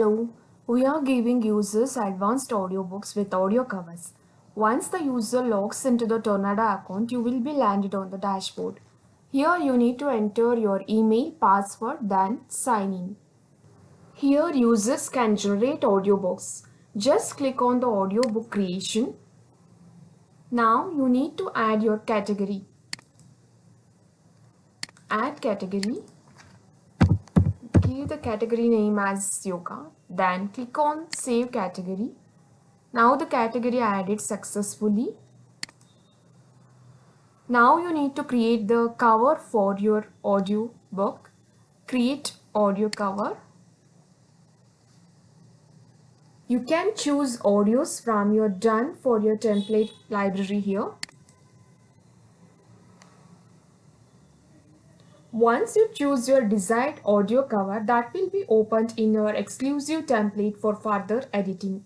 Hello, we are giving users advanced audiobooks with audio covers. Once the user logs into the Tornado account, you will be landed on the dashboard. Here you need to enter your email, password, then sign in. Here users can generate audiobooks. Just click on the audiobook creation. Now you need to add your category. Add category. Give the category name as yoga. Then click on save category. Now the category added successfully. Now you need to create the cover for your audio book. Create audio cover. You can choose audios from your done for your template library here. Once you choose your desired audio cover, that will be opened in your exclusive template for further editing.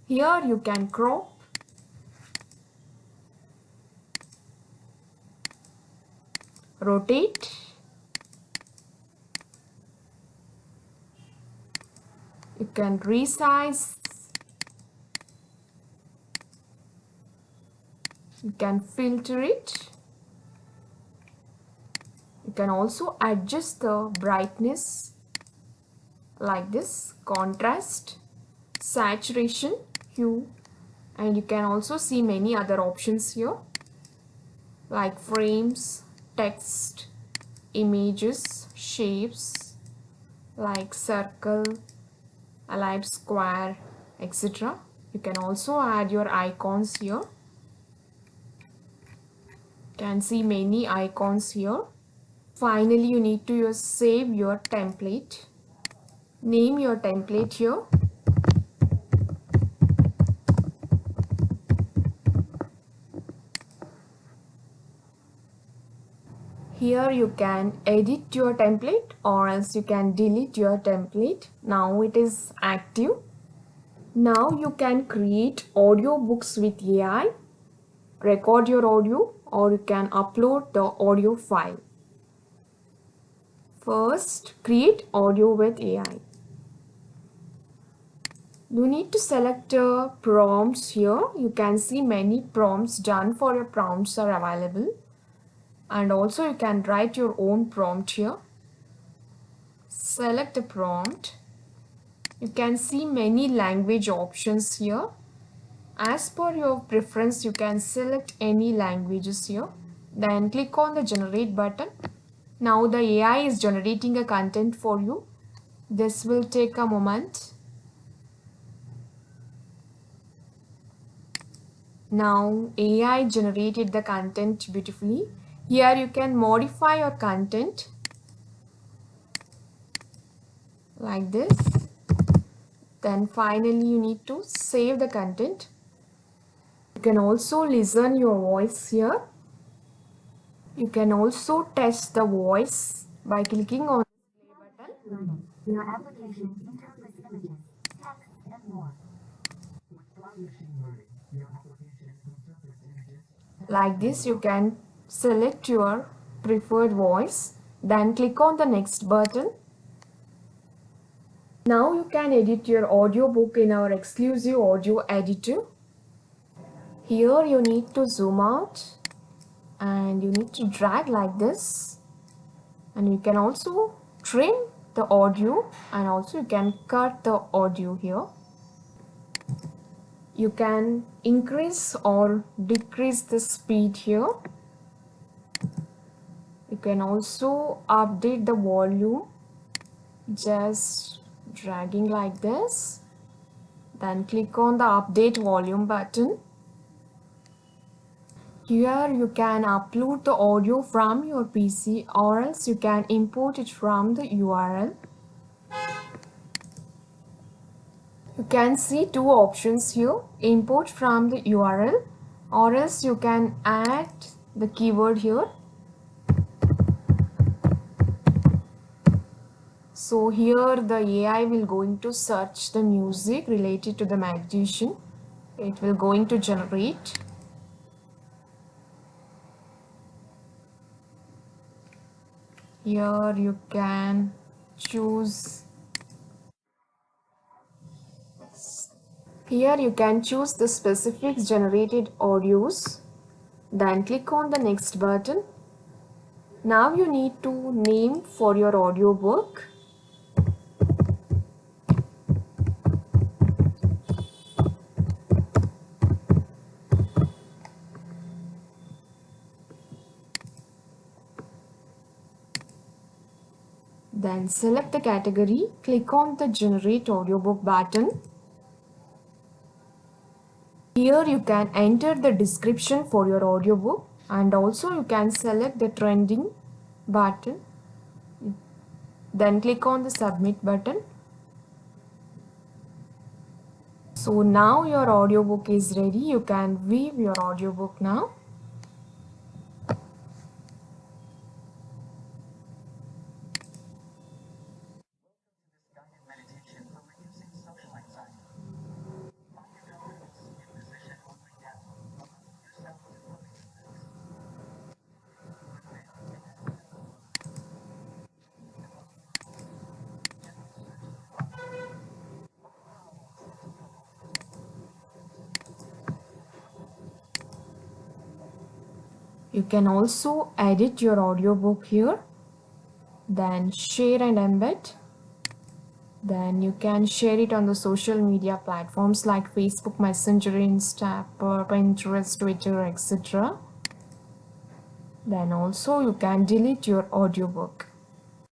Here you can crop, rotate, you can resize, you can filter it. You can also adjust the brightness like this, contrast, saturation, hue, and you can also see many other options here like frames, text, images, shapes like circle, ellipse, square, etc. You can also add your icons here. You can see many icons here. Finally, you need to save your template. Name your template here. Here you can edit your template or else you can delete your template. Now it is active. Now you can create audiobooks with AI, record your audio, or you can upload the audio file. First, create audio with AI. You need to select prompts here. You can see many prompts done for your prompts are available. And also you can write your own prompt here. Select the prompt. You can see many language options here. As per your preference, you can select any languages here. Then click on the generate button. Now the AI is generating a content for you. This will take a moment. Now AI generated the content beautifully. Here you can modify your content like this. Then finally you need to save the content. You can also listen your voice here. You can also test the voice by clicking on the play button. Your application interprets images, text, and more. With machine learning, your application interprets images. Like this, you can select your preferred voice. Then click on the next button. Now you can edit your audiobook in our exclusive audio editor. Here you need to zoom out and you need to drag like this, and you can also trim the audio and also you can cut the audio here. You can increase or decrease the speed here. You can also update the volume, just dragging like this. Then click on the update volume button. Here you can upload the audio from your PC or else you can import it from the URL. You can see two options here, import from the URL or else you can add the keyword here. So here the AI will going to search the music related to the magician. It will going to generate. Here you can choose Here you can choose the specific generated audios. Then click on the next button. Now you need to name for your audiobook. Then select the category, click on the generate audiobook button. Here you can enter the description for your audiobook and also you can select the trending button. Then click on the submit button. So now your audiobook is ready. You can view your audiobook now. Guided meditation for reducing social anxiety. Find your comfortable seated position or lay down, allowing yourself to fully relax. Prepare and exhale slowly. The body relaxes. Gently stretch the body. Relax the jaw. You can also edit your audiobook here. Then share and embed. Then you can share it on the social media platforms like Facebook Messenger, Insta, Pinterest, Twitter, etc. Then also you can delete your audiobook.